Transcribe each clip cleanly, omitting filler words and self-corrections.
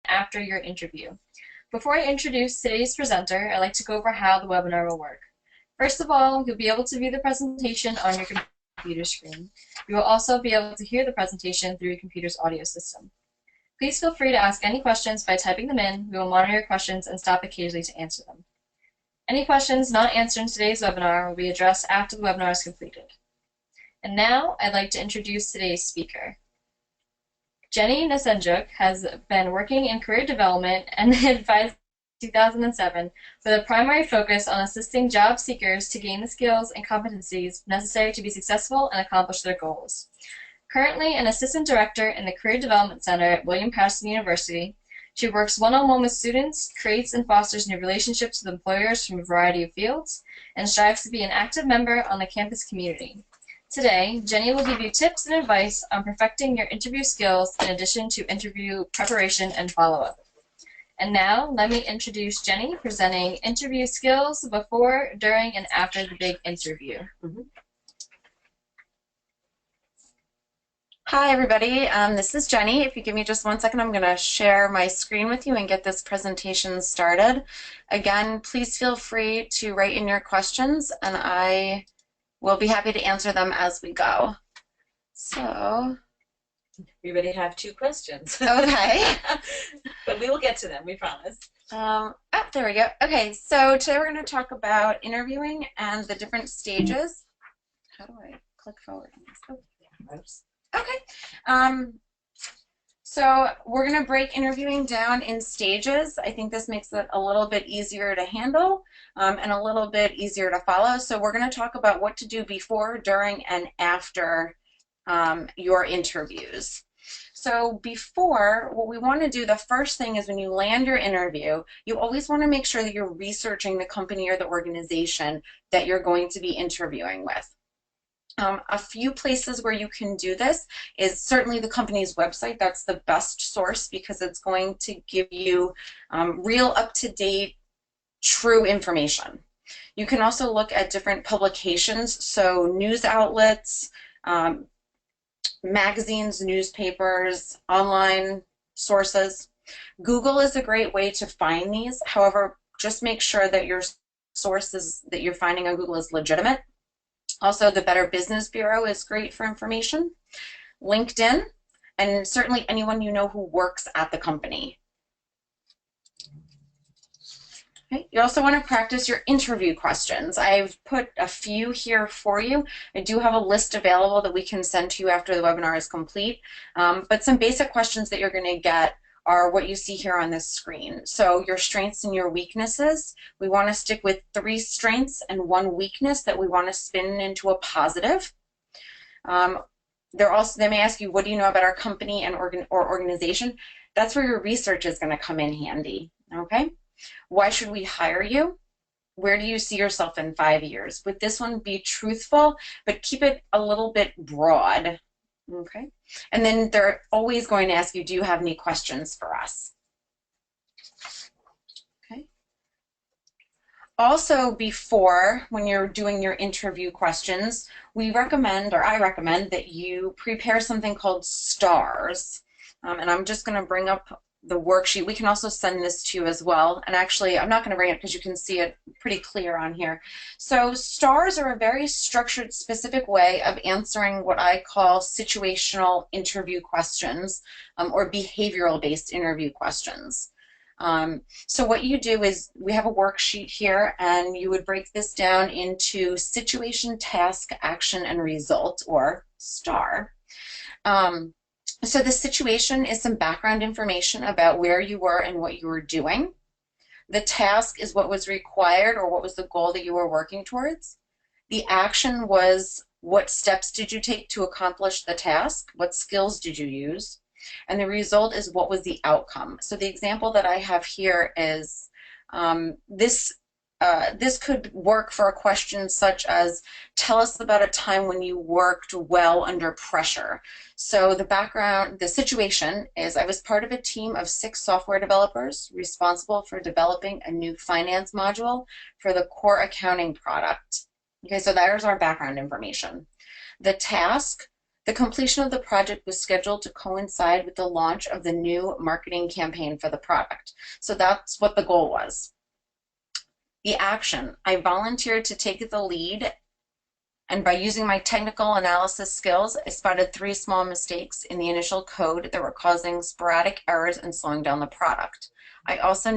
after your interview. Before I introduce today's presenter, I'd like to go over how the webinar will work. First of all, you'll be able to view the presentation on your computer screen. You will also be able to hear the presentation through your computer's audio system. Please feel free to ask any questions by typing them in. We will monitor your questions and stop occasionally to answer them. Any questions not answered in today's webinar will be addressed after the webinar is completed. And now, I'd like to introduce today's speaker. Jenny Nesenjuk has been working in career development and advised 2007 with a primary focus on assisting job seekers to gain the skills and competencies necessary to be successful and accomplish their goals. Currently an assistant director in the Career Development Center at William Paterson University, she works one-on-one with students, creates and fosters new relationships with employers from a variety of fields, and strives to be an active member on the campus community. Today, Jenny will give you tips and advice on perfecting your interview skills in addition to interview preparation and follow-up. And now, let me introduce Jenny presenting interview skills before, during, and after the big interview. Hi, everybody. This is Jenny. If you give me just 1 second, I'm going to share my screen with you and get this presentation started. Again, please feel free to write in your questions, and I will be happy to answer them as we go. So, we already have 2 questions. Okay. But we will get to them, we promise. There we go. Okay, so today we're going to talk about interviewing and the different stages. How do I click forward? Okay. So we're going to break interviewing down in stages. I think this makes it a little bit easier to handle and a little bit easier to follow. So we're going to talk about what to do before, during, and after your interviews. So before, what we want to do, the first thing is when you land your interview, you always want to make sure that you're researching the company or the organization that you're going to be interviewing with. A few places where you can do this is certainly the company's website. That's the best source because it's going to give you real up-to-date, true information. You can also look at different publications, so news outlets, magazines, newspapers, online sources. Google is a great way to find these. However, just make sure that your sources that you're finding on Google is legitimate. Also, the Better Business Bureau is great for information. LinkedIn, and certainly anyone you know who works at the company. Okay. You also want to practice your interview questions. I've put a few here for you. I do have a list available that we can send to you after the webinar is complete. But some basic questions that you're going to get are what you see here on this screen. So your strengths and your weaknesses. We want to stick with 3 strengths and 1 weakness that we want to spin into a positive. They may ask you, what do you know about our company and organization? That's where your research is going to come in handy. Okay. Why should we hire you? Where do you see yourself in 5 years? With this one, be truthful, but keep it a little bit broad. Okay. And then they're always going to ask you, do you have any questions for us? Okay. Also, before, when you're doing your interview questions, we recommend, or I recommend, that you prepare something called STARS. And I'm just going to bring up the worksheet. We can also send this to you as well. And actually, I'm not going to bring it because you can see it pretty clear on here. So STARS are a very structured, specific way of answering what I call situational interview questions or behavioral-based interview questions. So what you do is, we have a worksheet here, and you would break this down into situation, task, action, and result, or STAR. So the situation is some background information about where you were and what you were doing. The task is what was required or what was the goal that you were working towards. The action was, what steps did you take to accomplish the task? What skills did you use? And the result is, what was the outcome? So the example that I have here is this could work for a question such as, tell us about a time when you worked well under pressure. So the situation is, I was part of a team of 6 software developers responsible for developing a new finance module for the core accounting product. Okay, so there's our background information. The task, The completion of the project was scheduled to coincide with the launch of the new marketing campaign for the product. So that's what the goal was. The action, I volunteered to take the lead, and by using my technical analysis skills, I spotted 3 small mistakes in the initial code that were causing sporadic errors and slowing down the product. I also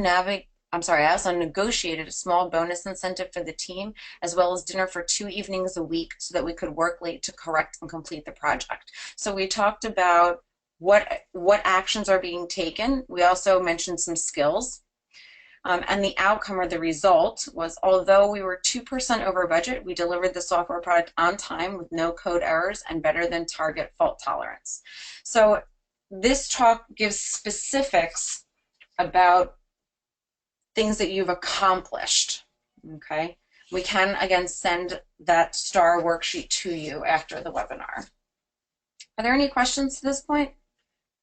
negotiated a small bonus incentive for the team, as well as dinner for 2 evenings a week so that we could work late to correct and complete the project. So we talked about what actions are being taken. We also mentioned some skills. And the outcome or the result was, although we were 2% over budget, we delivered the software product on time with no code errors and better than target fault tolerance. So this talk gives specifics about things that you've accomplished, okay? We can, again, send that STAR worksheet to you after the webinar. Are there any questions to this point?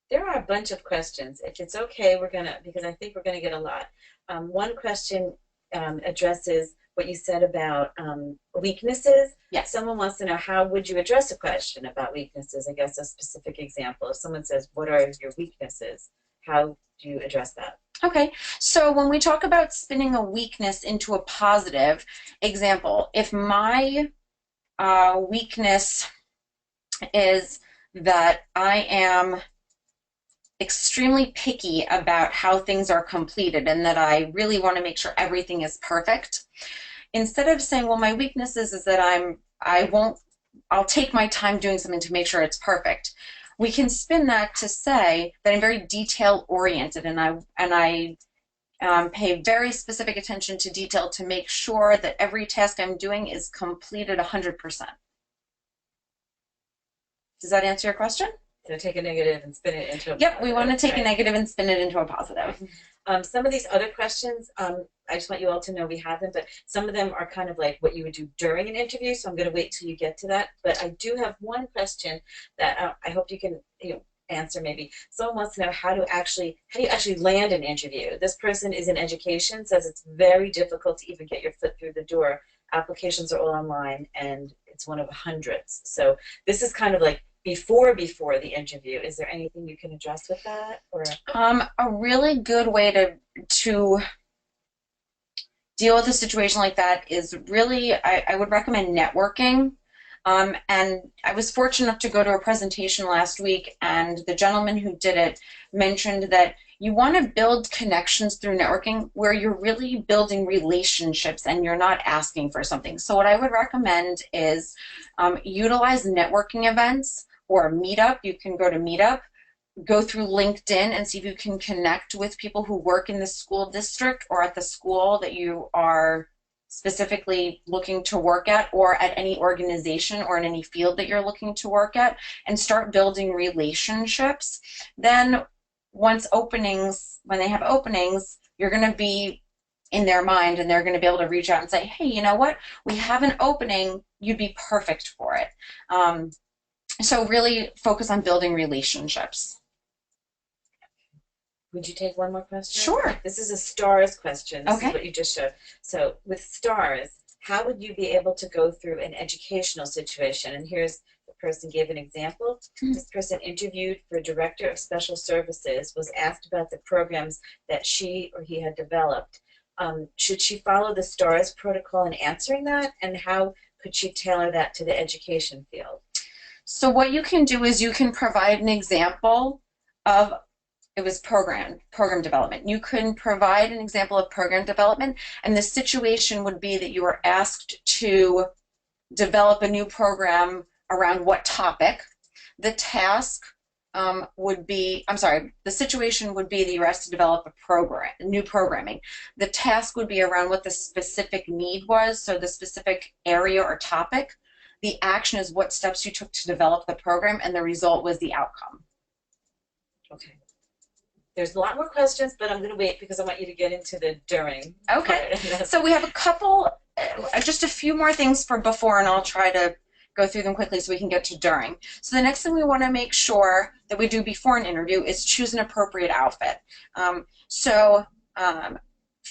There are a bunch of questions. If it's okay, because I think we're gonna get a lot. One question addresses what you said about weaknesses. Yes. Someone wants to know, how would you address a question about weaknesses? I guess a specific example. If someone says, what are your weaknesses? How do you address that? Okay, so when we talk about spinning a weakness into a positive, example, if my weakness is that I am extremely picky about how things are completed and that I really want to make sure everything is perfect, instead of saying, well, my weakness is that I'll take my time doing something to make sure it's perfect, we can spin that to say that I'm very detail oriented and I pay very specific attention to detail to make sure that every task I'm doing is completed 100%. Does that answer your question? So take a negative and spin it into a Yep, positive. we want to take a negative and spin it into a positive. Some of these other questions, I just want you all to know we have them, but some of them are kind of like what you would do during an interview, so I'm going to wait till you get to that. But I do have one question that I hope you can answer maybe. Someone wants to know how do you actually land an interview? This person is in education, says it's very difficult to even get your foot through the door. Applications are all online, and it's one of hundreds. So this is kind of like before the interview. Is there anything you can address with that? Or a really good way to deal with a situation like that is really, I would recommend networking. And I was fortunate enough to go to a presentation last week, and the gentleman who did it mentioned that you want to build connections through networking where you're really building relationships and you're not asking for something. So what I would recommend is utilize networking events or Meetup. You can go to Meetup, go through LinkedIn and see if you can connect with people who work in the school district or at the school that you are specifically looking to work at, or at any organization or in any field that you're looking to work at, and start building relationships. Then when they have openings, you're going to be in their mind and they're going to be able to reach out and say, hey, you know what, we have an opening, you'd be perfect for it. So really focus on building relationships. would you take one more question? Sure. This is a STARS question. This Okay. is what you just showed. So with STARS, how would you be able to go through an educational situation? And here's the person gave an example. This person interviewed for Director of Special Services, was asked about the programs that she or he had developed. Should she follow the STARS protocol in answering that? And how could she tailor that to the education field? So what you can do is you can provide an example of, it was program development. You can provide an example of program development, and the situation would be that you were asked to develop a new program around what topic. The task would be, the situation would be that you were asked to develop a program, new programming. The task would be around what the specific need was, so the specific area or topic. The action is what steps you took to develop the program, and the result was the outcome. Okay. There's a lot more questions, but I'm going to wait because I want you to get into the during. Okay. So we have a couple, just a few more things for before, and I'll try to go through them quickly so we can get to during. So the next thing we want to make sure that we do before an interview is choose an appropriate outfit.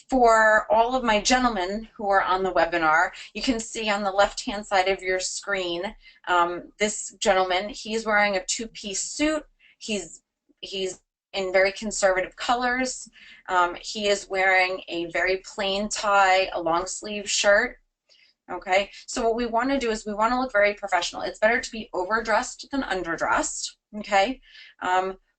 For all of my gentlemen who are on the webinar, you can see on the left-hand side of your screen, this gentleman, he's wearing a two-piece suit. He's in very conservative colors. He is wearing a very plain tie, a long sleeve shirt. Okay, so what we want to do is we want to look very professional. It's better to be overdressed than underdressed. Okay,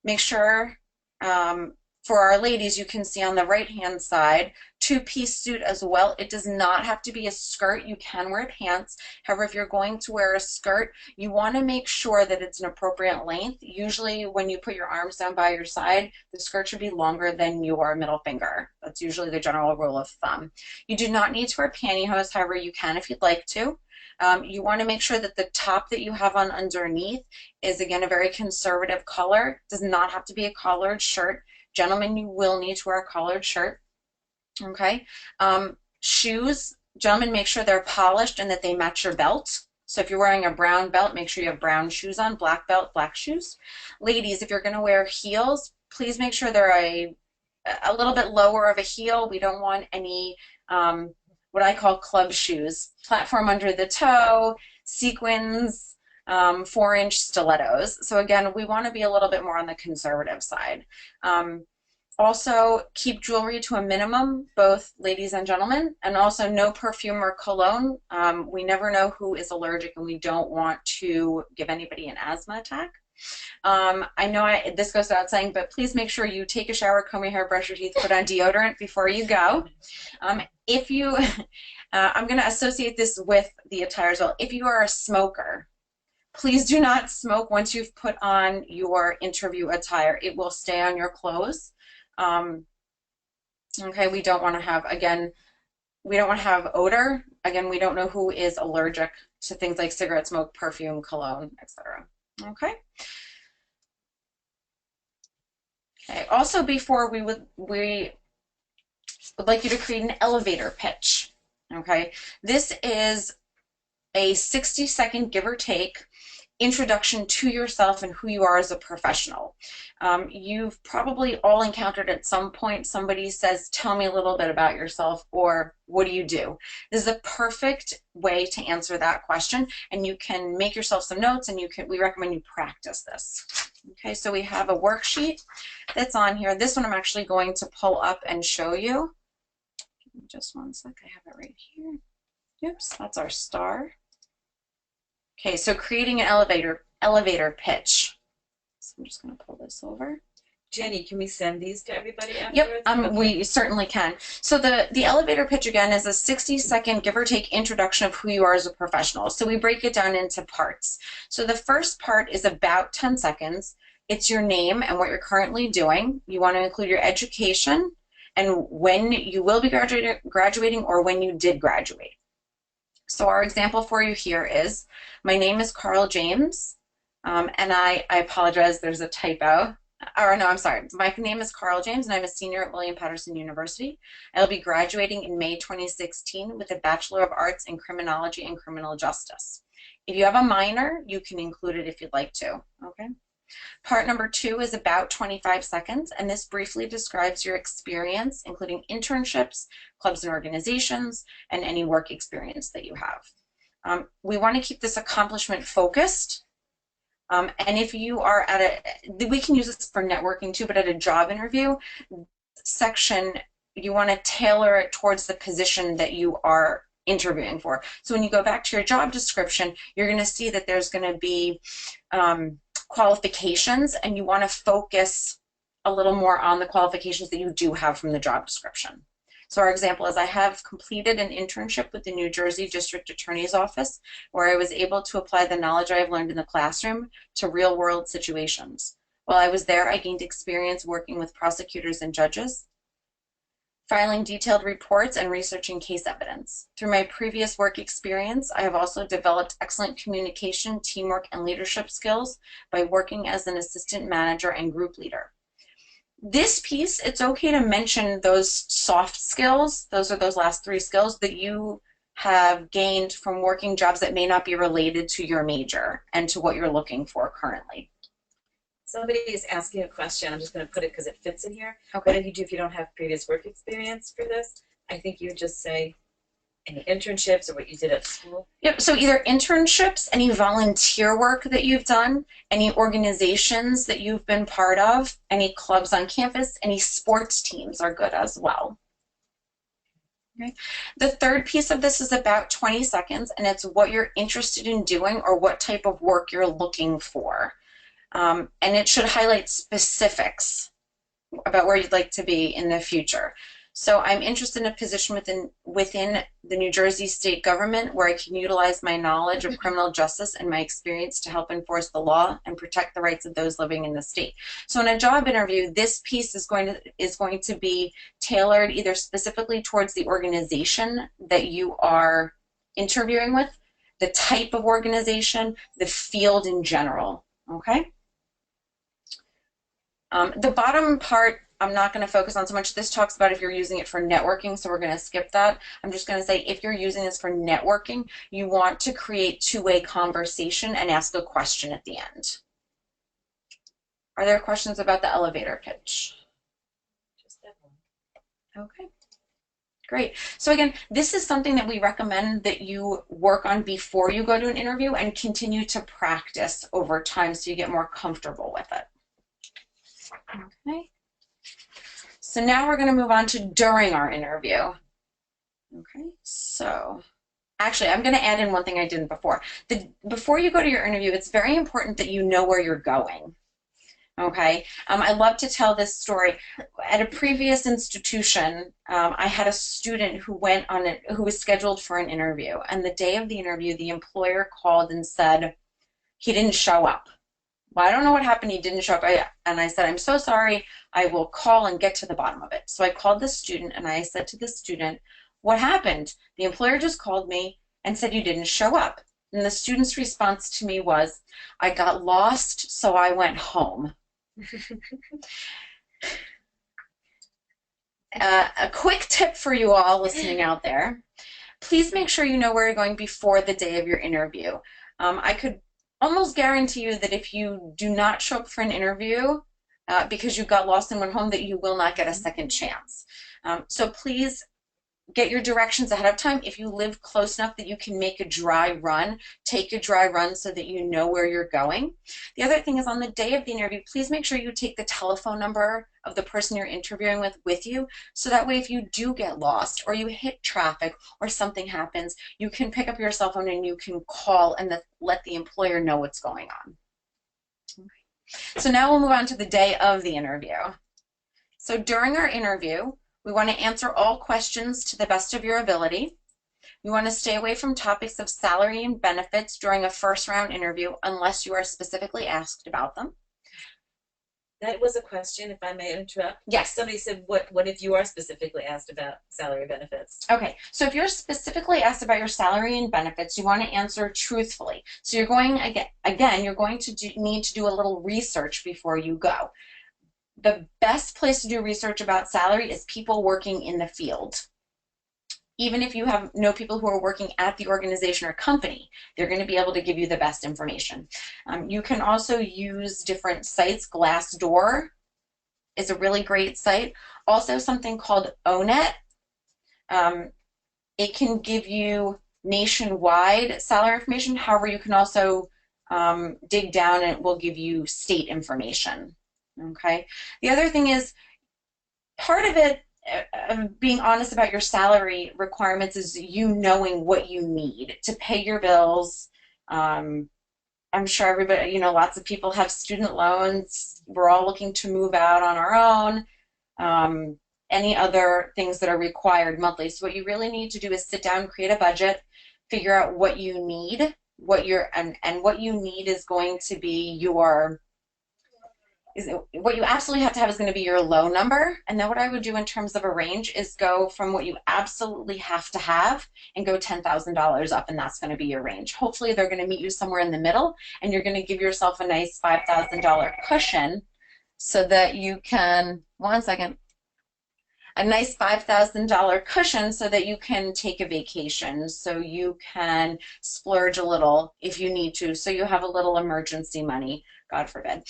make sure for our ladies, you can see on the right-hand side, two-piece suit as well. It does not have to be a skirt. You can wear pants. However, if you're going to wear a skirt, you want to make sure that it's an appropriate length. Usually when you put your arms down by your side, the skirt should be longer than your middle finger. That's usually the general rule of thumb. You do not need to wear pantyhose. However, you can if you'd like to. You want to make sure that the top that you have on underneath is, again, a very conservative color. It does not have to be a collared shirt. Gentlemen, you will need to wear a collared shirt. Okay. Shoes, gentlemen, make sure they're polished and that they match your belt. So if you're wearing a brown belt, make sure you have brown shoes on, black belt, black shoes. Ladies, if you're going to wear heels, please make sure they're a little bit lower of a heel. We don't want any what I call club shoes, platform under the toe, sequins, 4-inch stilettos. So again, we want to be a little bit more on the conservative side. Also, keep jewelry to a minimum, both ladies and gentlemen, and also no perfume or cologne. We never know who is allergic, and we don't want to give anybody an asthma attack. I know this goes without saying, but please make sure you take a shower, comb your hair, brush your teeth, put on deodorant before you go. If you, I'm going to associate this with the attire as well. If you are a smoker, please do not smoke once you've put on your interview attire. It will stay on your clothes. Okay, we don't want to have, again, we don't want to have odor. Again, we don't know who is allergic to things like cigarette smoke, perfume, cologne, etc. Okay. Okay. Also, before we would like you to create an elevator pitch. Okay. This is a 60-second, give or take, introduction to yourself and who you are as a professional. You've probably all encountered at some point somebody says, tell me a little bit about yourself, or what do you do? This is a perfect way to answer that question, and you can make yourself some notes, and we recommend you practice this. Okay, so we have a worksheet that's on here. This one I'm actually going to pull up and show you. Give me just one sec, I have it right here. Oops, that's our star. Okay, so creating an elevator pitch. So I'm just going to pull this over. Jenny, can we send these to everybody afterwards? Yep, we certainly can. So the elevator pitch, again, is a 60-second, give or take, introduction of who you are as a professional. So we break it down into parts. So the first part is about 10 seconds. It's your name and what you're currently doing. You want to include your education and when you will be graduating or when you did graduate. So our example for you here is, my name is Carl James, and I apologize, there's a typo. Or no, I'm sorry. My name is Carl James, and I'm a senior at William Paterson University. I'll be graduating in May 2016 with a Bachelor of Arts in Criminology and Criminal Justice. If you have a minor, you can include it if you'd like to. Okay. Part number 2 is about 25 seconds, and this briefly describes your experience, including internships, clubs and organizations, and any work experience that you have. We want to keep this accomplishment focused, and if you are at we can use this for networking too, but at a job interview section, you want to tailor it towards the position that you are interviewing for. So when you go back to your job description, you're going to see that there's going to be qualifications, and you want to focus a little more on the qualifications that you do have from the job description. So our example is, I have completed an internship with the New Jersey District Attorney's Office, where I was able to apply the knowledge I have learned in the classroom to real-world situations. While I was there, I gained experience working with prosecutors and judges, filing detailed reports, and researching case evidence. Through my previous work experience, I have also developed excellent communication, teamwork, and leadership skills by working as an assistant manager and group leader. This piece, it's okay to mention those soft skills. Those are those last 3 skills that you have gained from working jobs that may not be related to your major and to what you're looking for currently. Somebody is asking a question. I'm just going to put it because it fits in here. Okay. What do you do if you don't have previous work experience for this? I think you just say any internships or what you did at school. Yep, so either internships, any volunteer work that you've done, any organizations that you've been part of, any clubs on campus, any sports teams are good as well. Okay. The third piece of this is about 20 seconds, and it's what you're interested in doing or what type of work you're looking for. And it should highlight specifics about where you'd like to be in the future. So I'm interested in a position within the New Jersey state government where I can utilize my knowledge of criminal justice and my experience to help enforce the law and protect the rights of those living in the state. So in a job interview, this piece is going to be tailored either specifically towards the organization that you are interviewing with, the type of organization, the field in general, okay? The bottom part, I'm not going to focus on so much. This talks about if you're using it for networking, so we're going to skip that. I'm just going to say if you're using this for networking, you want to create two-way conversation and ask a question at the end. Are there questions about the elevator pitch? Just that one. Okay. Great. So again, this is something that we recommend that you work on before you go to an interview and continue to practice over time so you get more comfortable with it. Okay. So now we're going to move on to during our interview. Okay. So actually, I'm going to add in one thing I didn't before. Before you go to your interview, it's very important that you know where you're going. Okay. I love to tell this story. At a previous institution, I had a student who who was scheduled for an interview, and the day of the interview, the employer called and said he didn't show up. Well, I don't know what happened. He didn't show up. And I said, I'm so sorry. I will call and get to the bottom of it. So I called the student and I said to the student, what happened? The employer just called me and said you didn't show up. And the student's response to me was, I got lost, so I went home. A quick tip for you all listening out there. Please make sure you know where you're going before the day of your interview. I could almost guarantee you that if you do not show up for an interview because you got lost and went home, that you will not get a second chance. So please get your directions ahead of time. If you live close enough that you can make a dry run, take a dry run so that you know where you're going. The other thing is on the day of the interview, please make sure you take the telephone number of the person you're interviewing with you, so that way if you do get lost or you hit traffic or something happens, you can pick up your cell phone and you can call and let the employer know what's going on. Okay. So now we'll move on to the day of the interview. So during our interview, we want to answer all questions to the best of your ability. You want to stay away from topics of salary and benefits during a first round interview unless you are specifically asked about them. That was a question, if I may interrupt. Yes. Somebody said, what if you are specifically asked about salary benefits? Okay, so if you're specifically asked about your salary and benefits, you want to answer truthfully. So you're going, again, you're going to need to do a little research before you go. The best place to do research about salary is people working in the field. Even if you know people who are working at the organization or company, they're going to be able to give you the best information. You can also use different sites. Glassdoor is a really great site. Also something called ONET. It can give you nationwide salary information. However, you can also dig down and it will give you state information. Okay. The other thing is, part of it, being honest about your salary requirements, is you knowing what you need to pay your bills. I'm sure everybody, lots of people have student loans. We're all looking to move out on our own. Any other things that are required monthly. So what you really need to do is sit down, create a budget, figure out what you need, what you need is going to be what you absolutely have to have is going to be your low number. And then what I would do in terms of a range is go from what you absolutely have to have and go $10,000 up, and that's going to be your range. Hopefully they're going to meet you somewhere in the middle, and you're going to give yourself a nice $5,000 cushion so that you can, one second, a nice $5,000 cushion so that you can take a vacation, so you can splurge a little if you need to, so you have a little emergency money, God forbid.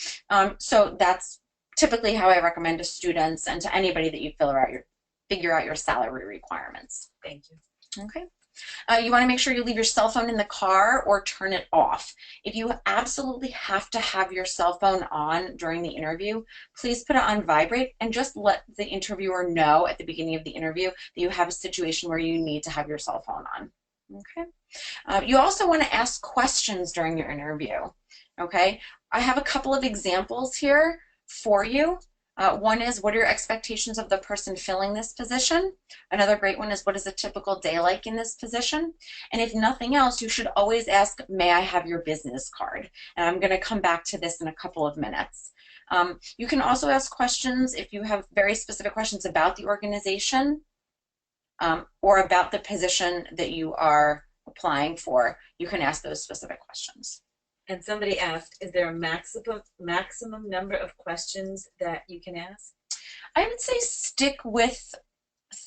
So that's typically how I recommend to students and to anybody that you figure out your salary requirements. Thank you. Okay. You want to make sure you leave your cell phone in the car or turn it off. If you absolutely have to have your cell phone on during the interview, please put it on vibrate and just let the interviewer know at the beginning of the interview that you have a situation where you need to have your cell phone on. Okay. You also want to ask questions during your interview. Okay. I have a couple of examples here for you. One is, what are your expectations of the person filling this position? Another great one is, what is a typical day like in this position? And if nothing else, you should always ask, may I have your business card? And I'm going to come back to this in a couple of minutes. You can also ask questions if you have very specific questions about the organization or about the position that you are applying for. You can ask those specific questions. And somebody asked, is there a maximum number of questions that you can ask? I would say stick with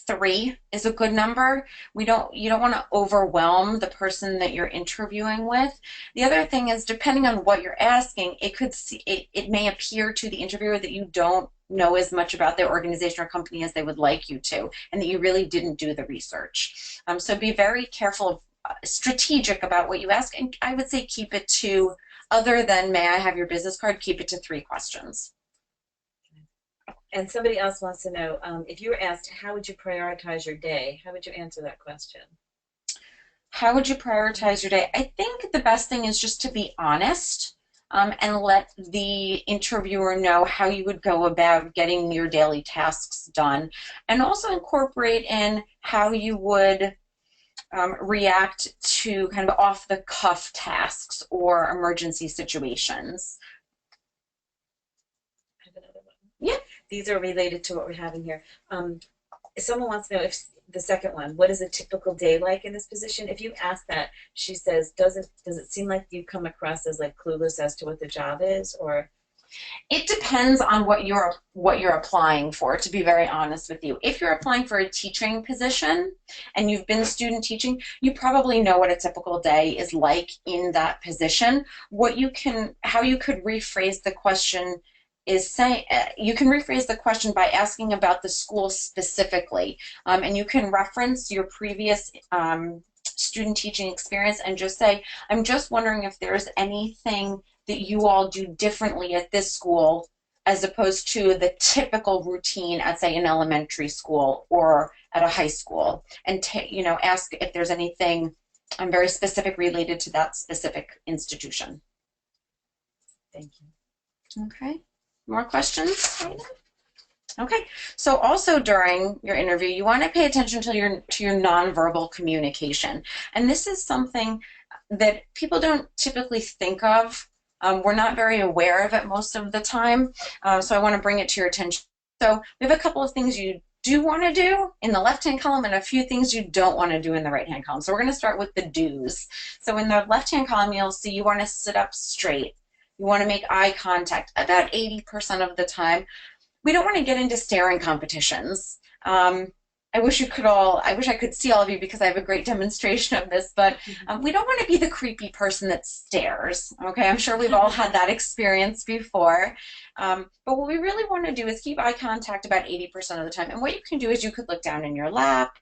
3 is a good number. You don't want to overwhelm the person that you're interviewing with. The other thing is, depending on what you're asking, it may appear to the interviewer that you don't know as much about their organization or company as they would like you to, and that you really didn't do the research. So be very careful, strategic about what you ask, and I would say keep it to, other than may I have your business card, keep it to 3 questions. And somebody else wants to know, if you were asked, how would you prioritize your day? How would you answer that question? How would you prioritize your day? I think the best thing is just to be honest and let the interviewer know how you would go about getting your daily tasks done, and also incorporate in how you would react to kind of off-the-cuff tasks or emergency situations. I have another one. Yeah. These are related to what we're having here. Someone wants to know, if the second one, what is a typical day like in this position? If you ask that, she says, does it seem like you come across as like clueless as to what the job is, or? It depends on what you're applying for, to be very honest with you. If you're applying for a teaching position and you've been student teaching, you probably know what a typical day is like in that position. How you could rephrase the question is you can rephrase the question by asking about the school specifically, and you can reference your previous student teaching experience and just say, I'm just wondering if there's anything that you all do differently at this school as opposed to the typical routine at, say, an elementary school or at a high school, and ask if there's anything very specific related to that specific institution. Thank you. Okay. More questions? Okay. So also during your interview, you want to pay attention to your nonverbal communication, and this is something that people don't typically think of. We're not very aware of it most of the time, so I want to bring it to your attention. So we have a couple of things you do want to do in the left-hand column and a few things you don't want to do in the right-hand column. So we're going to start with the do's. So in the left-hand column, you'll see you want to sit up straight. You want to make eye contact about 80% of the time. We don't want to get into staring competitions. I wish I could see all of you because I have a great demonstration of this, but we don't want to be the creepy person that stares, okay? I'm sure we've all had that experience before. But what we really want to do is keep eye contact about 80% of the time. And what you can do is you could look down in your lap.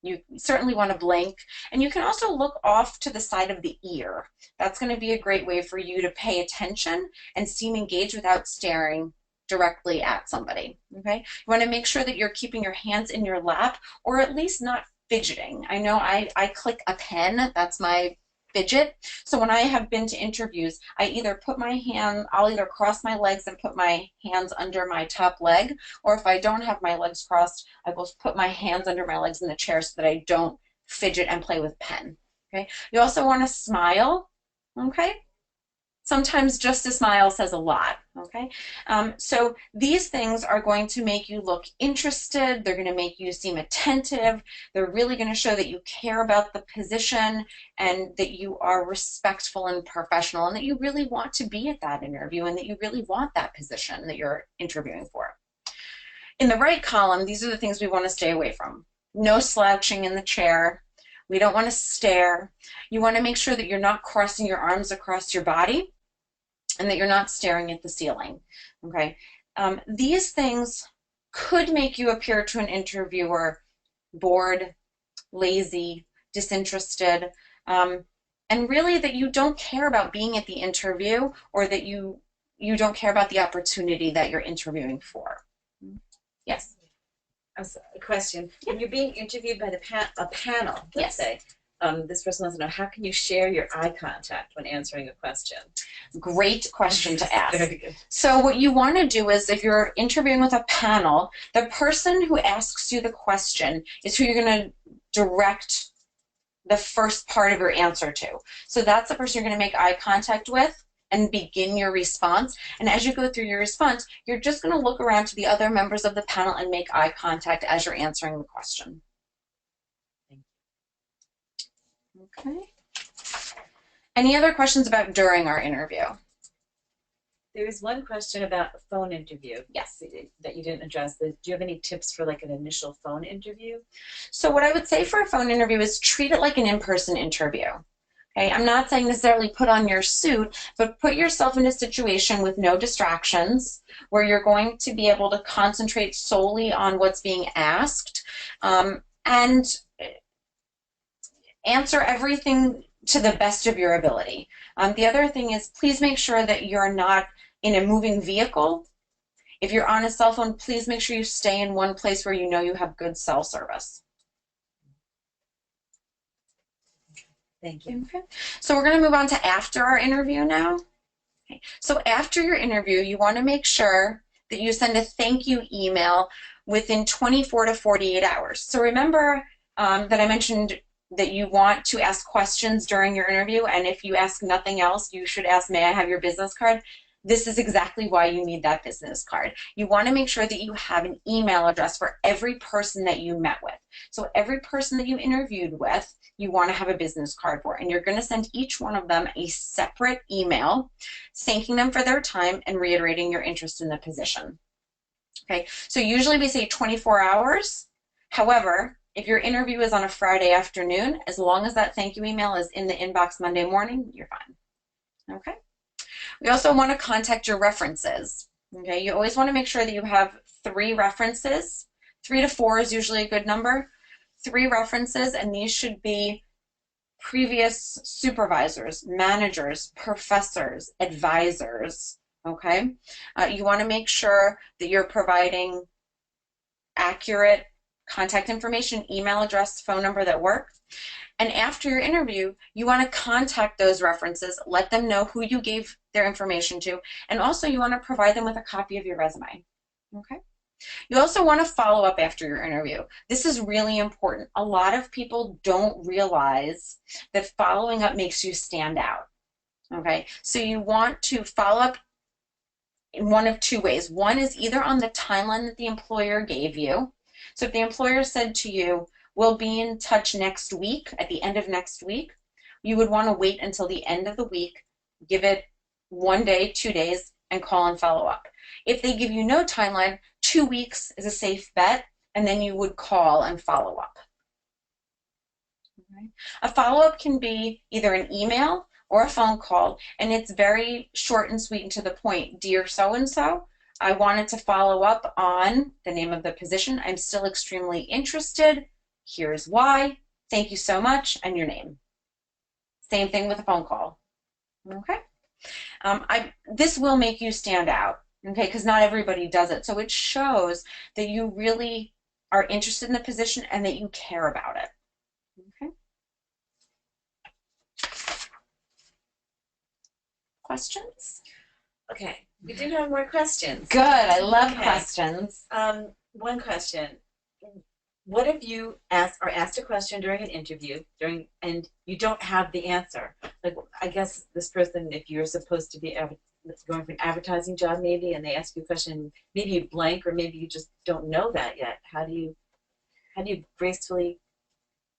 You certainly want to blink. And you can also look off to the side of the ear. That's going to be a great way for you to pay attention and seem engaged without staring directly at somebody. Okay, you want to make sure that you're keeping your hands in your lap, or at least not fidgeting. I know I click a pen, that's my fidget. So when I have been to interviews, I'll either cross my legs and put my hands under my top leg, or if I don't have my legs crossed, I will put my hands under my legs in the chair so that I don't fidget and play with pen. Okay, you also want to smile. Okay, sometimes just a smile says a lot, okay? So these things are going to make you look interested. They're going to make you seem attentive. They're really going to show that you care about the position and that you are respectful and professional and that you really want to be at that interview and that you really want that position that you're interviewing for. In the right column, these are the things we want to stay away from. No slouching in the chair. We don't want to stare. You want to make sure that you're not crossing your arms across your body and that you're not staring at the ceiling. Okay. These things could make you appear to an interviewer bored, lazy, disinterested, and really that you don't care about being at the interview, or that you don't care about the opportunity that you're interviewing for. Yes. A question. When you're being interviewed by a panel, let's say, this person wants to know, how can you share your eye contact when answering a question? Great question to ask. Very good. So what you want to do is, if you're interviewing with a panel, the person who asks you the question is who you're going to direct the first part of your answer to. So that's the person you're going to make eye contact with and begin your response. And as you go through your response, you're just going to look around to the other members of the panel and make eye contact as you're answering the question. Okay. Any other questions about during our interview? There is one question about a phone interview. Yes. That you didn't address. Do you have any tips for like an initial phone interview? So what I would say for a phone interview is treat it like an in-person interview. Okay, I'm not saying necessarily put on your suit, but put yourself in a situation with no distractions, where you're going to be able to concentrate solely on what's being asked, and answer everything to the best of your ability. The other thing is, please make sure that you're not in a moving vehicle. If you're on a cell phone, please make sure you stay in one place where you know you have good cell service. Thank you. Okay. So we're going to move on to after our interview now. Okay. So after your interview, you want to make sure that you send a thank you email within 24 to 48 hours. So remember that I mentioned that you want to ask questions during your interview, and if you ask nothing else, you should ask, may I have your business card? This is exactly why you need that business card. You want to make sure that you have an email address for every person that you met with. So every person that you interviewed with, you want to have a business card for, and you're going to send each one of them a separate email thanking them for their time and reiterating your interest in the position. Okay, so usually we say 24 hours. However, if your interview is on a Friday afternoon, as long as that thank you email is in the inbox Monday morning, you're fine. Okay. We also want to contact your references. Okay, you always want to make sure that you have 3 references. 3 to 4 is usually a good number. 3 references, and these should be previous supervisors, managers, professors, advisors. Okay, you want to make sure that you're providing accurate contact information, email address, phone number that work. And after your interview, you want to contact those references, let them know who you gave their information to, and also you want to provide them with a copy of your resume. Okay. You also want to follow up after your interview. This is really important. A lot of people don't realize that following up makes you stand out. Okay, so you want to follow up in one of 2 ways. One is either on the timeline that the employer gave you. So if the employer said to you, we'll be in touch next week, at the end of next week, you would want to wait until the end of the week, give it 1 day, 2 days, and call and follow up. If they give you no timeline, 2 weeks is a safe bet, and then you would call and follow up. Okay. A follow-up can be either an email or a phone call, and it's very short and sweet and to the point. Dear so-and-so, I wanted to follow up on the name of the position. I'm still extremely interested. Here's why. Thank you so much, and your name. Same thing with a phone call. Okay. This will make you stand out, okay, because not everybody does it. So it shows that you really are interested in the position and that you care about it. Okay. Questions? Okay, we do have more questions. Good. I love Okay. questions. One question. What if you asked a question during an interview and you don't have the answer? Like, I guess this person, if you're supposed to be going for an advertising job maybe, and they ask you a question, maybe you blank or maybe you just don't know that yet. How do you gracefully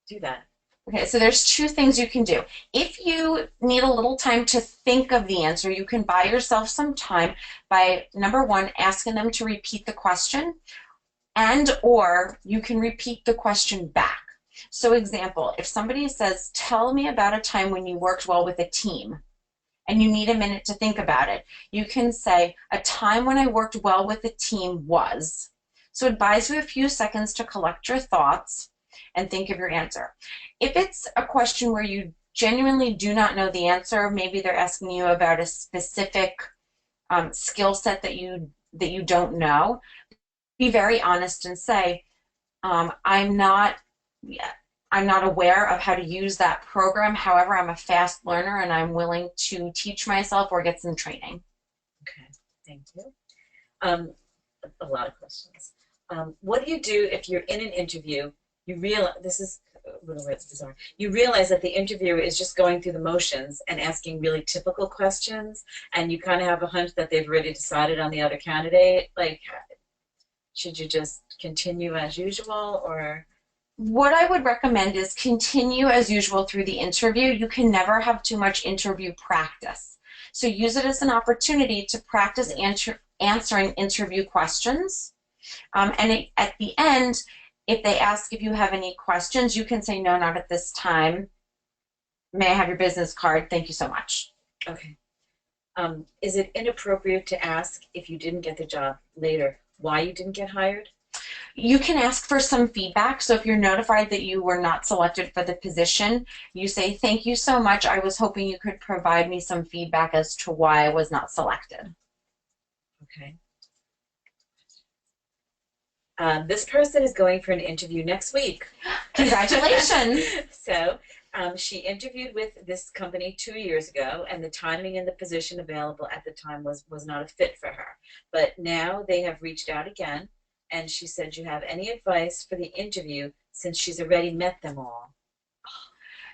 do that? Okay, so there's 2 things you can do. If you need a little time to think of the answer, you can buy yourself some time by, number 1, asking them to repeat the question, and or you can repeat the question back. So example, if somebody says, tell me about a time when you worked well with a team, and you need a minute to think about it, you can say, a time when I worked well with a team was. So it buys you a few seconds to collect your thoughts and think of your answer. If it's a question where you genuinely do not know the answer, maybe they're asking you about a specific skill set that you don't know, be very honest and say, I'm not aware of how to use that program. However, I'm a fast learner and I'm willing to teach myself or get some training. Okay, thank you. A lot of questions. What do you do if you're in an interview, you realize, this is a little bit bizarre, you realize that the interviewer is just going through the motions and asking really typical questions, and you kind of have a hunch that they've already decided on the other candidate? Like, should you just continue as usual, or? What I would recommend is continue as usual through the interview. You can never have too much interview practice. So use it as an opportunity to practice answering interview questions. At the end, if they ask if you have any questions, you can say, no, not at this time. May I have your business card? Thank you so much. Okay. Is it inappropriate to ask, if you didn't get the job later, why you didn't get hired? You can ask for some feedback. So if you're notified that you were not selected for the position, you say, thank you so much. I was hoping you could provide me some feedback as to why I was not selected. Okay. This person is going for an interview next week. Congratulations. So she interviewed with this company 2 years ago, and the timing and the position available at the time was not a fit for her. But now they have reached out again, and she said, do you have any advice for the interview since she's already met them all?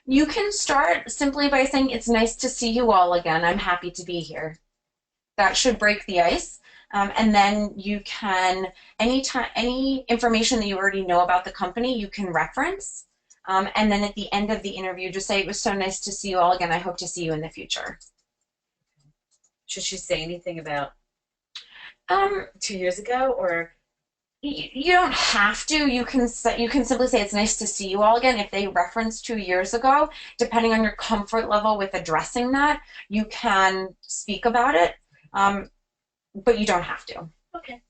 You can start simply by saying, it's nice to see you all again. I'm happy to be here. That should break the ice. And then you can, any information that you already know about the company, you can reference. And then at the end of the interview, just say, it was so nice to see you all again. I hope to see you in the future. Should she say anything about 2 years ago, or? You don't have to. You can simply say, it's nice to see you all again. If they reference 2 years ago, depending on your comfort level with addressing that, you can speak about it, but you don't have to. Okay.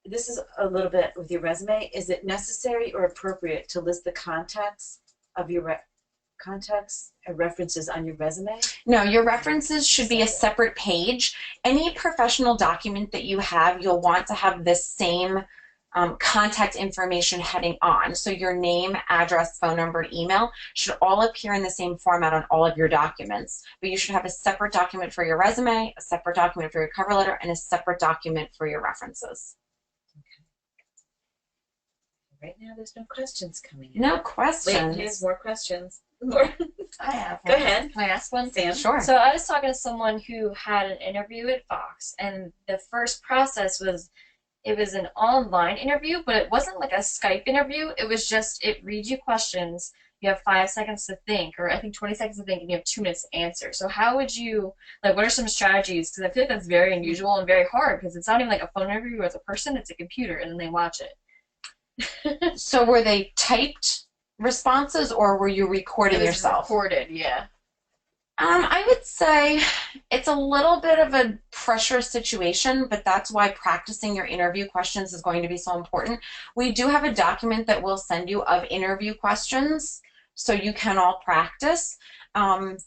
This is a little bit with your resume. Is it necessary or appropriate to list the contacts of your contacts and references on your resume? No, your references should be a separate page. Any professional document that you have, you'll want to have the same contact information heading on. So your name, address, phone number, email should all appear in the same format on all of your documents. But you should have a separate document for your resume, a separate document for your cover letter, and a separate document for your references. Okay. Right now, there's no questions coming in. No questions. Wait, here's more questions. More. I have Go one. ahead. Can I ask one? Sam? Sure. So I was talking to someone who had an interview at Fox, and the first process was, it was an online interview, but it wasn't like a Skype interview. It was just, it reads you questions. You have 5 seconds to think, or I think 20 seconds to think, and you have 2 minutes to answer. So how would you, like, what are some strategies? Because I feel like that's very unusual and very hard, because it's not even like a phone interview with a person, it's a computer, and then they watch it. So were they typed responses, or were you recording yourself? Recorded, yeah. I would say it's a little bit of a pressure situation, but that's why practicing your interview questions is going to be so important. We do have a document that we'll send you of interview questions, so you can all practice. But,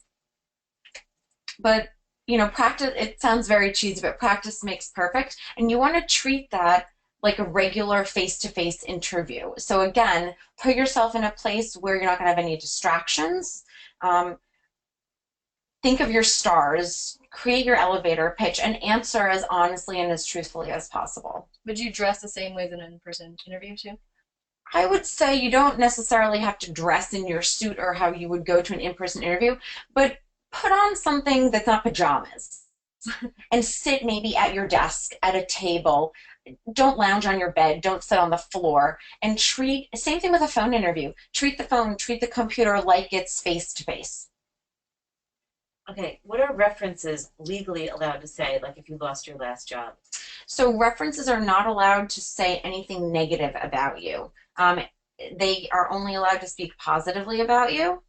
you know, practice, it sounds very cheesy, but practice makes perfect. And you want to treat that like a regular face-to-face interview. So again, put yourself in a place where you're not going to have any distractions. Think of your stars, create your elevator pitch, and answer as honestly and as truthfully as possible. Would you dress the same way as an in-person interview too? I would say you don't necessarily have to dress in your suit or how you would go to an in-person interview, but put on something that's not pajamas and sit maybe at your desk at a table. Don't lounge on your bed, don't sit on the floor, and same thing with a phone interview. Treat the phone, treat the computer like it's face-to-face. Okay, what are references legally allowed to say, like if you lost your last job? So references are not allowed to say anything negative about you. They are only allowed to speak positively about you.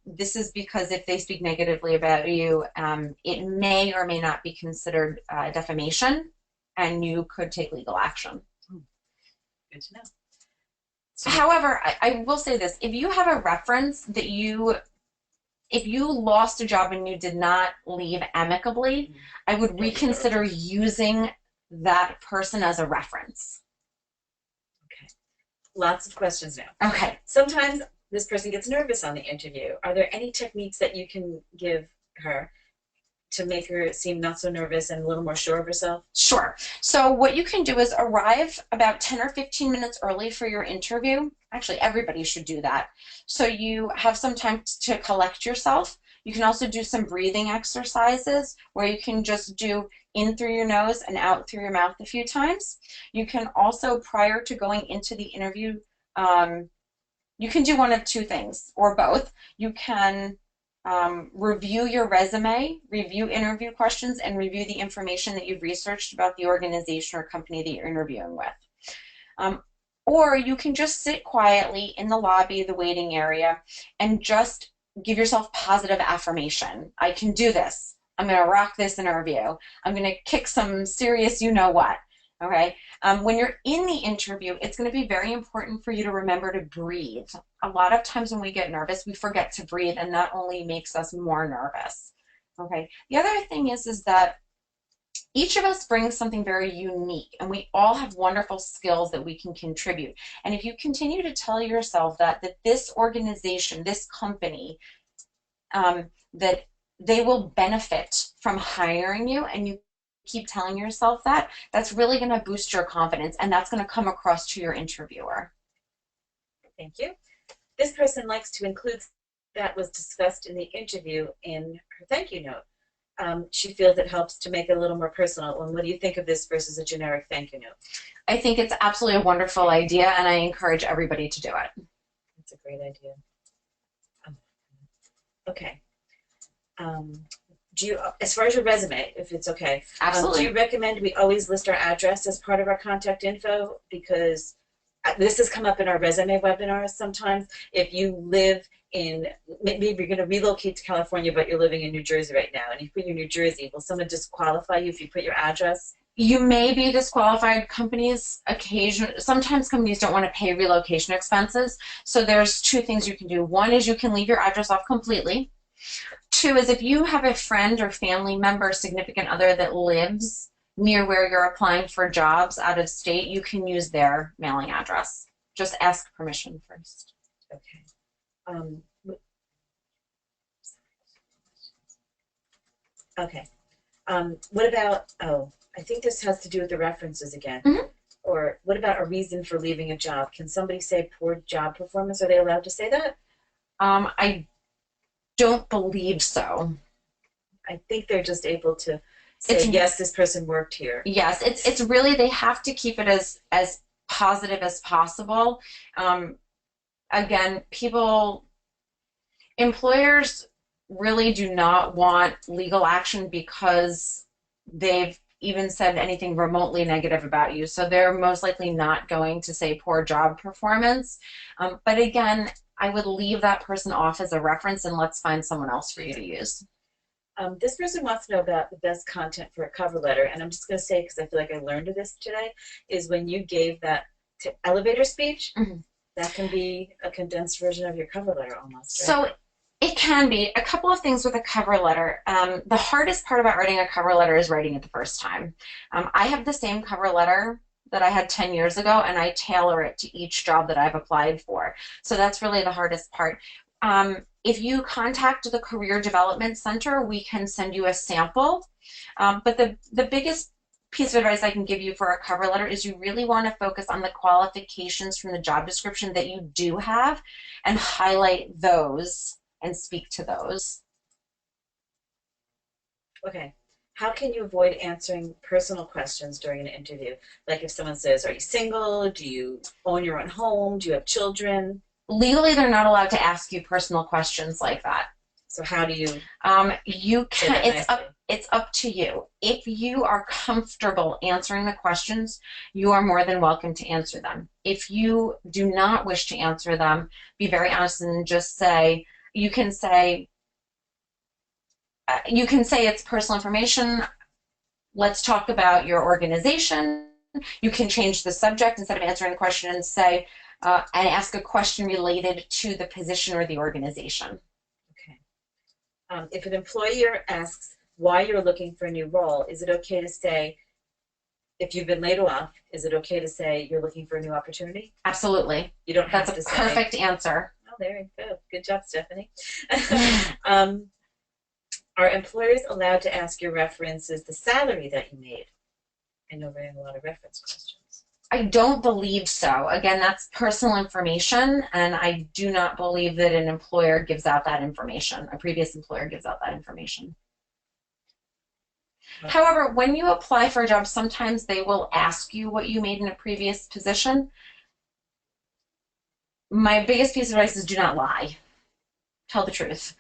This is because if they speak negatively about you, it may or may not be considered defamation, and you could take legal action. Good to know. However, I will say this: if you have a reference that if you lost a job and you did not leave amicably, I would reconsider using that person as a reference. Okay. Lots of questions now. Okay. Sometimes this person gets nervous on the interview. Are there any techniques that you can give her to make her seem not so nervous and a little more sure of herself? Sure. So what you can do is arrive about 10 or 15 minutes early for your interview. Actually, everybody should do that. So you have some time to collect yourself. You can also do some breathing exercises where you can just do in through your nose and out through your mouth a few times. You can also, prior to going into the interview, you can do one of two things or both. You can review your resume, review interview questions, and review the information that you've researched about the organization or company that you're interviewing with. Or you can just sit quietly in the lobby, the waiting area, and just give yourself positive affirmation. I can do this. I'm going to rock this interview. I'm going to kick some serious you-know-what. Okay. When you're in the interview, it's going to be very important for you to remember to breathe. A lot of times when we get nervous, we forget to breathe, and that only makes us more nervous. Okay. The other thing is that each of us brings something very unique, and we all have wonderful skills that we can contribute. And if you continue to tell yourself that this organization, this company, that they will benefit from hiring you, and you keep telling yourself that, that's really going to boost your confidence, and that's going to come across to your interviewer. Thank you. This person likes to include that was discussed in the interview in her thank you note. She feels it helps to make it a little more personal. And what do you think of this versus a generic thank you note? I think it's absolutely a wonderful idea, and I encourage everybody to do it. That's a great idea. Okay. Do you, as far as your resume, if it's okay, Absolutely. do you recommend we always list our address as part of our contact info? Because this has come up in our resume webinars sometimes. If you live in, maybe you're going to relocate to California, but you're living in New Jersey right now, and you put in New Jersey, will someone disqualify you if you put your address? You may be disqualified. Sometimes companies don't want to pay relocation expenses. So there's two things you can do. One is you can leave your address off completely. Two is if you have a friend or family member, significant other that lives near where you're applying for jobs out of state, you can use their mailing address. Just ask permission first. Okay. Okay. What about, I think this has to do with the references again. Mm-hmm. Or what about a reason for leaving a job? Can somebody say poor job performance? Are they allowed to say that? I don't believe so. I think they're just able to say, yes, this person worked here. Yes, it's really, they have to keep it as positive as possible. Again, employers really do not want legal action because they've even said anything remotely negative about you. So they're most likely not going to say poor job performance. But again, I would leave that person off as a reference, and let's find someone else for you to use. This person wants to know about the best content for a cover letter, and I'm just going to say, because I feel like I learned this today, is when you gave that elevator speech, mm-hmm. That can be a condensed version of your cover letter almost, right? So it can be. A couple of things with a cover letter. The hardest part about writing a cover letter is writing it the first time. I have the same cover letter that I had 10 years ago, and I tailor it to each job that I've applied for. So that's really the hardest part. If you contact the Career Development Center, we can send you a sample. But the biggest piece of advice I can give you for a cover letter is you really want to focus on the qualifications from the job description that you do have and highlight those and speak to those. Okay. How can you avoid answering personal questions during an interview? Like if someone says, are you single? Do you own your own home? Do you have children? Legally, they're not allowed to ask you personal questions like that. So how do you You say can, that nicely? it's up to you. If you are comfortable answering the questions, you are more than welcome to answer them. If you do not wish to answer them, be very honest and just say, you can say it's personal information. Let's talk about your organization. You can change the subject instead of answering the question and say, and ask a question related to the position or the organization. Okay. If an employer asks why you're looking for a new role, is it okay to say, if you've been laid off, is it okay to say you're looking for a new opportunity? Absolutely. You don't have That's to a say. perfect answer. Oh, there you go. Good job, Stephanie. Are employers allowed to ask your references the salary that you made? I know we're in a lot of reference questions. I don't believe so. Again, that's personal information, and I do not believe that an employer gives out that information. A previous employer gives out that information. Okay. However, when you apply for a job, sometimes they will ask you what you made in a previous position. My biggest piece of advice is do not lie. Tell the truth.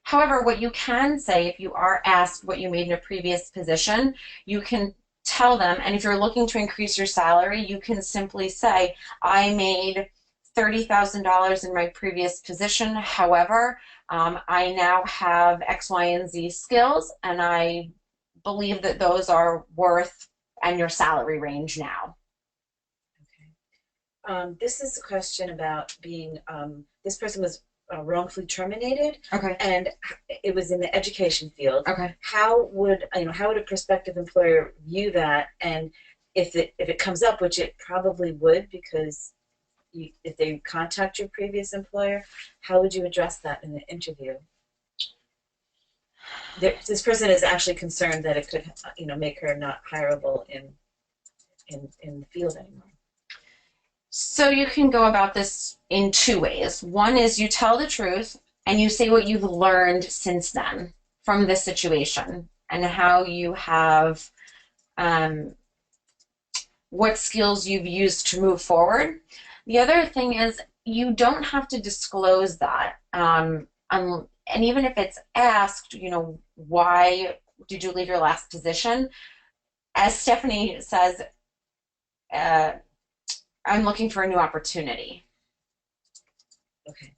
However, what you can say if you are asked what you made in a previous position, you can tell them, and if you're looking to increase your salary, you can simply say, I made $30,000 in my previous position. However, I now have X, Y, and Z skills, and I believe that those are worth and your salary range now. Okay. This is a question about being, this person was wrongfully terminated, Okay. and it was in the education field. Okay. How would a prospective employer view that? And if it comes up, which it probably would, because if they contact your previous employer, how would you address that in the interview? This person is actually concerned that it could, make her not hireable in the field anymore. So you can go about this in two ways. One is you tell the truth and you say what you've learned since then from this situation and how you have, what skills you've used to move forward. The other thing is you don't have to disclose that. And even if it's asked, why did you leave your last position? As Stephanie says, I'm looking for a new opportunity. Okay.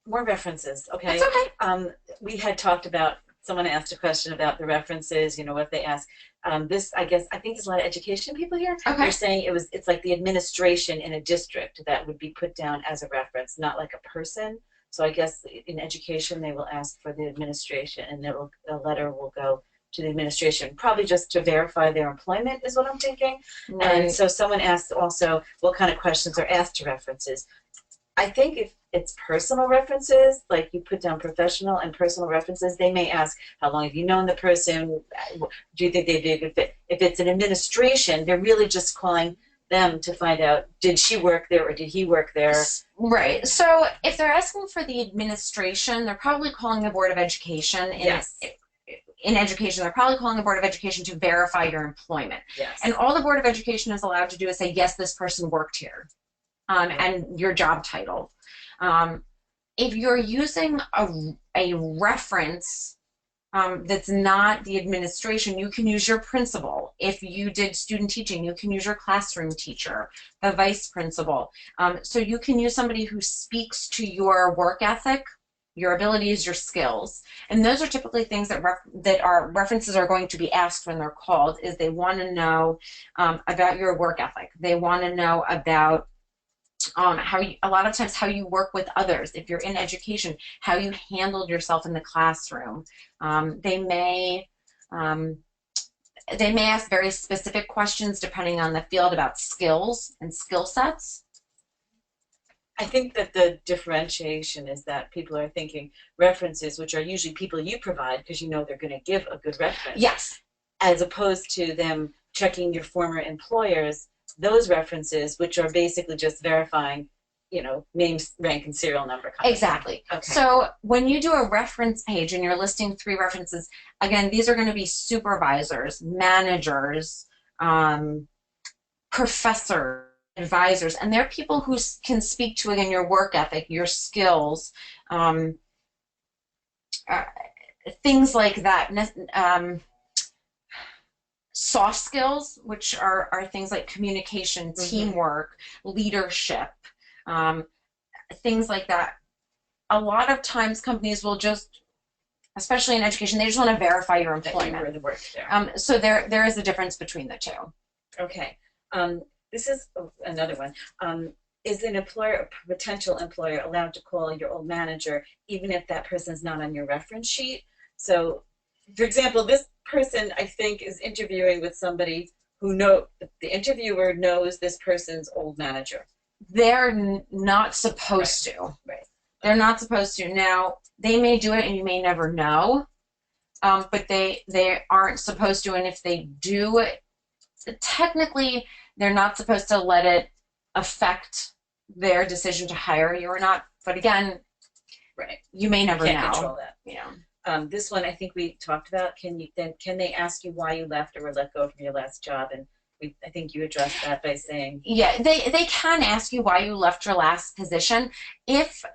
More references, okay? That's okay. We had talked about, someone asked a question about the references, what they ask. I think there's a lot of education people here. Okay. They're saying it's like the administration in a district that would be put down as a reference, not like a person. So I guess in education they will ask for the administration, and a letter will go to the administration, probably just to verify their employment is what I'm thinking. Right. And so someone asked also what kind of questions are asked to references. I think if it's personal references, like you put down professional and personal references, they may ask, how long have you known the person? Do you think they'd be a good fit? If it's an administration, they're really just calling them to find out, did she work there or did he work there? Right. So if they're asking for the administration, they're probably calling the Board of Education. Yes. In education, they're probably calling the Board of Education to verify your employment. Yes. And all the Board of Education is allowed to do is say, yes, this person worked here, and your job title. If you're using a reference that's not the administration, you can use your principal. If you did student teaching, you can use your classroom teacher, the vice principal. So you can use somebody who speaks to your work ethic, your abilities, your skills. And those are typically things that references are going to be asked when they're called, is they want to know about your work ethic. They want to know about a lot of times how you work with others. If you're in education, how you handled yourself in the classroom. They may ask very specific questions depending on the field about skills and skill sets. I think that the differentiation is that people are thinking references, which are usually people you provide because they're going to give a good reference. Yes. As opposed to them checking your former employers, those references, which are basically just verifying, name, rank, and serial number. Exactly. Okay. So when you do a reference page and you're listing 3 references, again, these are going to be supervisors, managers, professors, advisors, and they're people who can speak to, again, your work ethic, your skills, things like that. Soft skills, which are things like communication, teamwork, leadership, things like that. A lot of times companies will just, especially in education, they just want to verify your employment. That you were the work there. So there is a difference between the two. Okay. This is another one. Is an employer, a potential employer, allowed to call your old manager even if that person's not on your reference sheet? So, for example, this person, I think, is interviewing with somebody who the interviewer knows this person's old manager. They're not supposed to. Right. They're not supposed to. Now, they may do it and you may never know, but they aren't supposed to. And if they do, technically, they're not supposed to let it affect their decision to hire you or not. But again, right, you may never know. Can't control that. Yeah. This one I think we talked about. Can they ask you why you left or were let go from your last job? And I think you addressed that by saying, yeah, they can ask you why you left your last position. If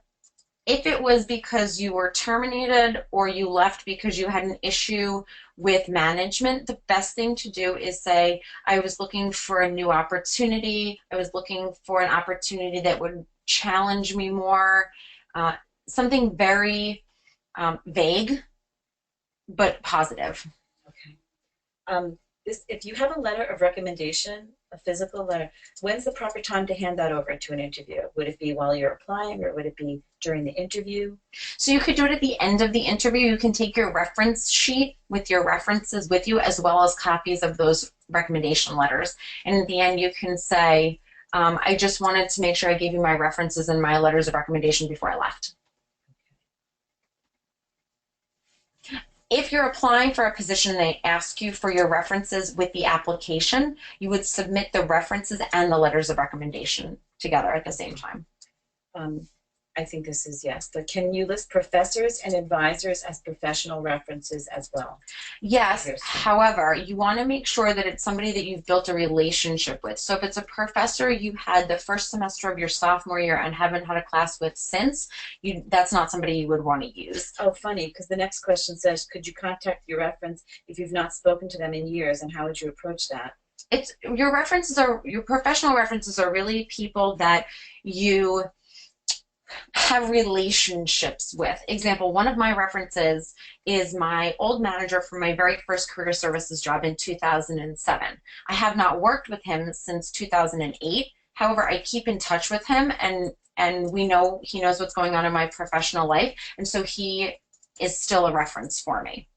it was because you were terminated or you left because you had an issue with management, the best thing to do is say, I was looking for a new opportunity. I was looking for an opportunity that would challenge me more. Something very vague, but positive. Okay. If you have a letter of recommendation, a physical letter, when's the proper time to hand that over to an interview? Would it be while you're applying, or would it be during the interview? So you could do it at the end of the interview. You can take your reference sheet with your references with you, as well as copies of those recommendation letters. And at the end, you can say, I just wanted to make sure I gave you my references and my letters of recommendation before I left. If you're applying for a position and they ask you for your references with the application, you would submit the references and the letters of recommendation together at the same time. I think this is yes, but can you list professors and advisors as professional references as well? Yes, however, you want to make sure that it's somebody that you've built a relationship with. So if it's a professor you had the first semester of your sophomore year and haven't had a class with since, that's not somebody you would want to use. Oh, funny, because the next question says, could you contact your reference if you've not spoken to them in years, and how would you approach that? Your professional references are really people that you have relationships with. Example, one of my references is my old manager from my very first career services job in 2007. I have not worked with him since 2008. However, I keep in touch with him, and he knows what's going on in my professional life, and so he is still a reference for me.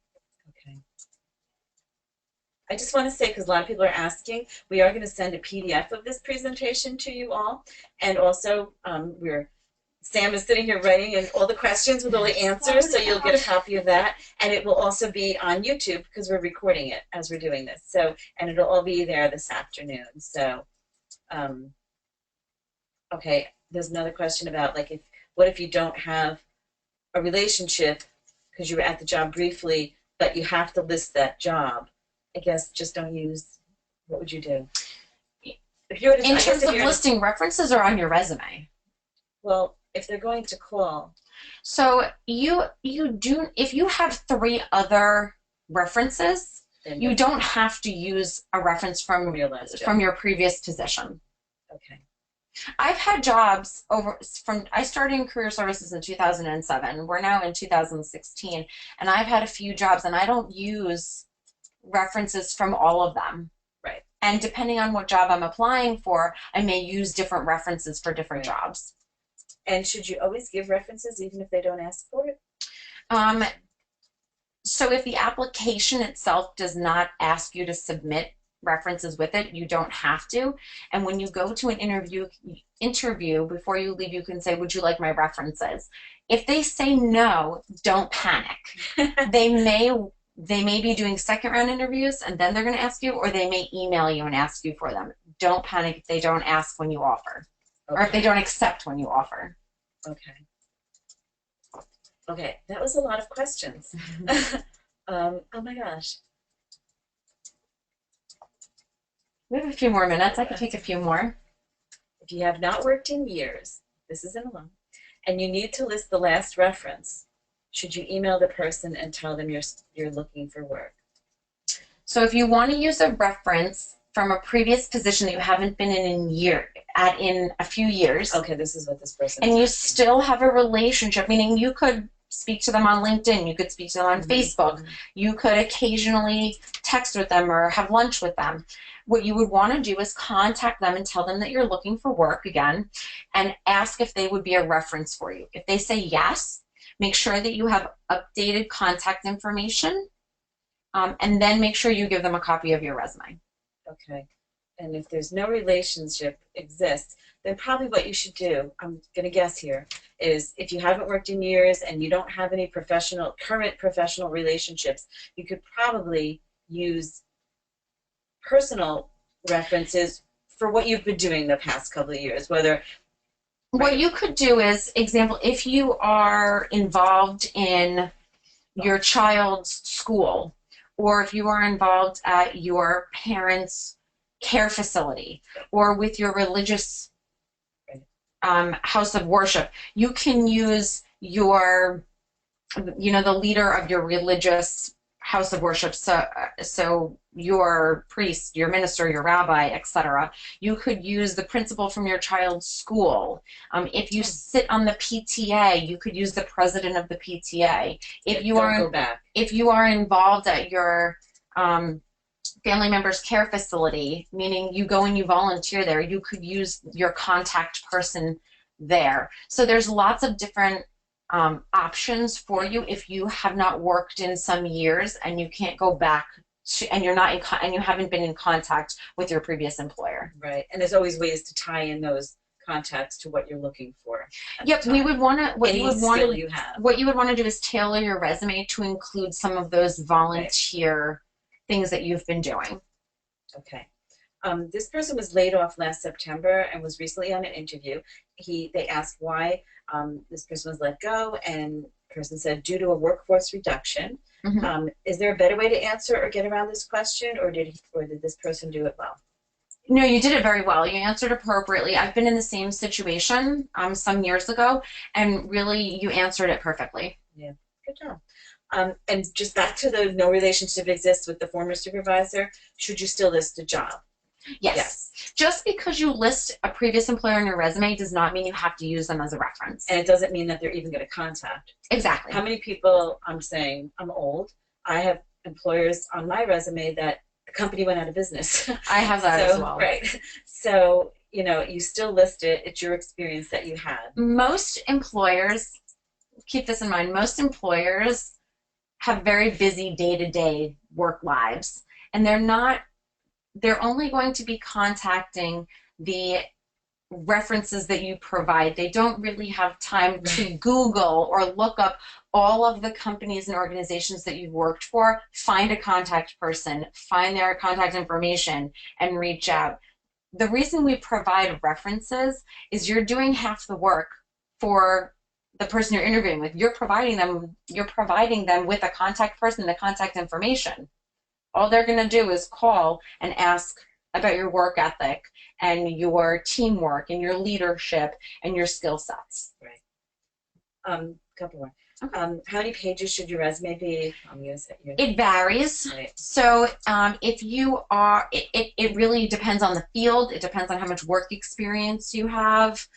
Okay. I just want to say, because a lot of people are asking, we are going to send a PDF of this presentation to you all, and also Sam is sitting here writing in all the questions with all the answers, so you'll get a copy of that. And it will also be on YouTube because we're recording it as we're doing this. So, and it'll all be there this afternoon. So, okay, there's another question about, like, what if you don't have a relationship because you were at the job briefly, but you have to list that job? I guess just don't use, what would you do? In terms of listing references or on your resume? Well, if they're going to call. So if you have 3 other references, you don't have to use a reference from your previous position. Okay. I've had jobs I started in career services in 2007. We're now in 2016, and I've had a few jobs, and I don't use references from all of them. Right. And depending on what job I'm applying for, I may use different references for different jobs. And should you always give references even if they don't ask for it? So if the application itself does not ask you to submit references with it, you don't have to. And when you go to an interview, before you leave, you can say, would you like my references? If they say no, don't panic. They may be doing second round interviews and then they're going to ask you, or they may email you and ask you for them. Don't panic if they don't ask when you offer. Okay. Or if they don't accept when you offer. Okay. Okay, that was a lot of questions. Oh my gosh. We have a few more minutes. I could take a few more. If you have not worked in years, this isn't alone, and you need to list the last reference, should you email the person and tell them you're looking for work? So if you want to use a reference from a previous position that you haven't been in a few years, Okay, this is what this person and is you asking. still have a relationship, meaning you could speak to them on LinkedIn, you could speak to them on Facebook, you could occasionally text with them or have lunch with them. What you would want to do is contact them and tell them that you're looking for work again and ask if they would be a reference for you. If they say yes, make sure that you have updated contact information, and then make sure you give them a copy of your resume. Okay. And if there's no relationship exists, then probably what you should do, I'm going to guess here, is if you haven't worked in years and you don't have any current professional relationships, you could probably use personal references for what you've been doing the past couple of years, whether What you could do is, example, if you are involved in your child's school, or if you are involved at your parents' care facility, or with your religious house of worship, you can use the leader of your religious house of worship, so your priest, your minister, your rabbi, etc. You could use the principal from your child's school. If you sit on the PTA, you could use the president of the PTA. If you are involved at your family member's care facility, meaning you go and you volunteer there, you could use your contact person there. So there's lots of different options for you if you have not worked in some years and you can't go back to, and you haven't been in contact with your previous employer. Right, and there's always ways to tie in those contacts to what you're looking for. Yep, we would want to. What you would want to do is tailor your resume to include some of those volunteer things that you've been doing. Okay. This person was laid off last September and was recently on an interview. They asked why this person was let go, and the person said due to a workforce reduction. Mm-hmm. Is there a better way to answer or get around this question, or did this person do it well? No, you did it very well. You answered appropriately. I've been in the same situation some years ago, and really you answered it perfectly. Yeah, good job. And just back to the no relationship exists with the former supervisor, should you still list a job? Yes. Just because you list a previous employer on your resume does not mean you have to use them as a reference. And it doesn't mean that they're even going to contact. Exactly. How many people, I'm saying, I'm old, I have employers on my resume that the company went out of business. I have that as well. Right. So, you still list it. It's your experience that you had. Most employers, keep this in mind, most employers have very busy day-to-day work lives, and they're only going to be contacting the references that you provide. They don't really have time to Google or look up all of the companies and organizations that you've worked for, find a contact person, find their contact information, and reach out. The reason we provide references is you're doing half the work for the person you're interviewing with. You're providing them with a contact person, the contact information. All they're going to do is call and ask about your work ethic and your teamwork and your leadership and your skill sets. Right. Couple more. How many pages should your resume be? It varies. Right. So if you are, it really depends on the field. It depends on how much work experience you have.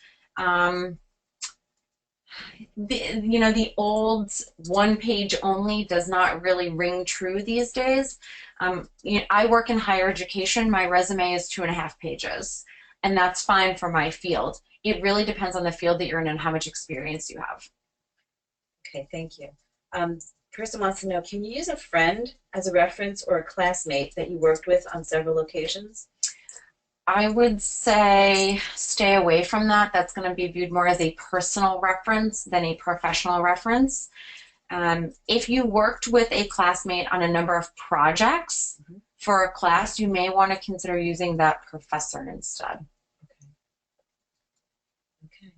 The old one page only does not really ring true these days. I work in higher education. My resume is 2.5 pages, and that's fine for my field. It really depends on the field that you're in and how much experience you have. Okay, thank you. Person wants to know, can you use a friend as a reference or a classmate that you worked with on several occasions? I would say stay away from that. That's going to be viewed more as a personal reference than a professional reference. If you worked with a classmate on a number of projects for a class, you may want to consider using that professor instead. Okay.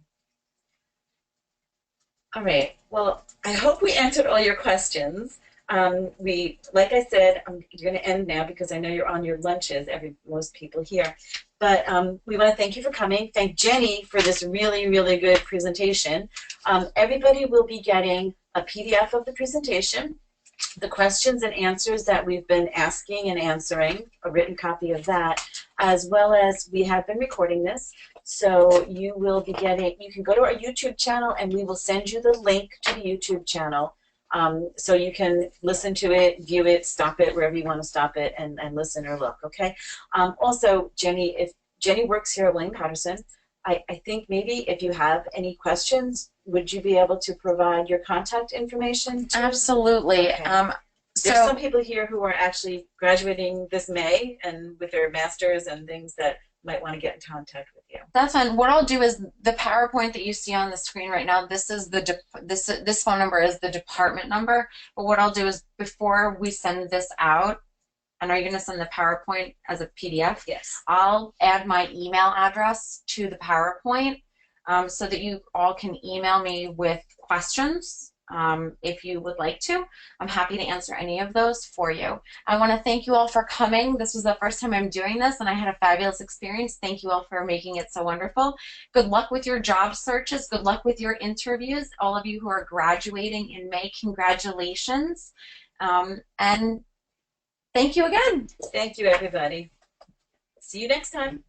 All right. Well, I hope we answered all your questions. Like I said, you're going to end now because I know you're on your lunches, most people here. But we want to thank you for coming. Thank Jenny for this really, really good presentation. Everybody will be getting a PDF of the presentation, the questions and answers that we've been asking and answering, a written copy of that, as well as we have been recording this. So you will be getting, you can go to our YouTube channel and we will send you the link to the YouTube channel. So you can listen to it, view it, stop it wherever you want to stop it and listen or look, okay? Also, Jenny, if Jenny works here at William Paterson, I think maybe if you have any questions, would you be able to provide your contact information? Absolutely. Okay. There's some people here who are actually graduating this May and with their masters and things that might want to get in contact with you. That's fine. What I'll do is the PowerPoint that you see on the screen right now, this is this phone number is the department number. But what I'll do is before we send this out, and are you going to send the PowerPoint as a PDF? Yes. I'll add my email address to the PowerPoint so that you all can email me with questions if you would like to. I'm happy to answer any of those for you. I want to thank you all for coming. This was the first time I'm doing this, and I had a fabulous experience. Thank you all for making it so wonderful. Good luck with your job searches. Good luck with your interviews. All of you who are graduating in May, congratulations. And thank you again. Thank you, everybody. See you next time.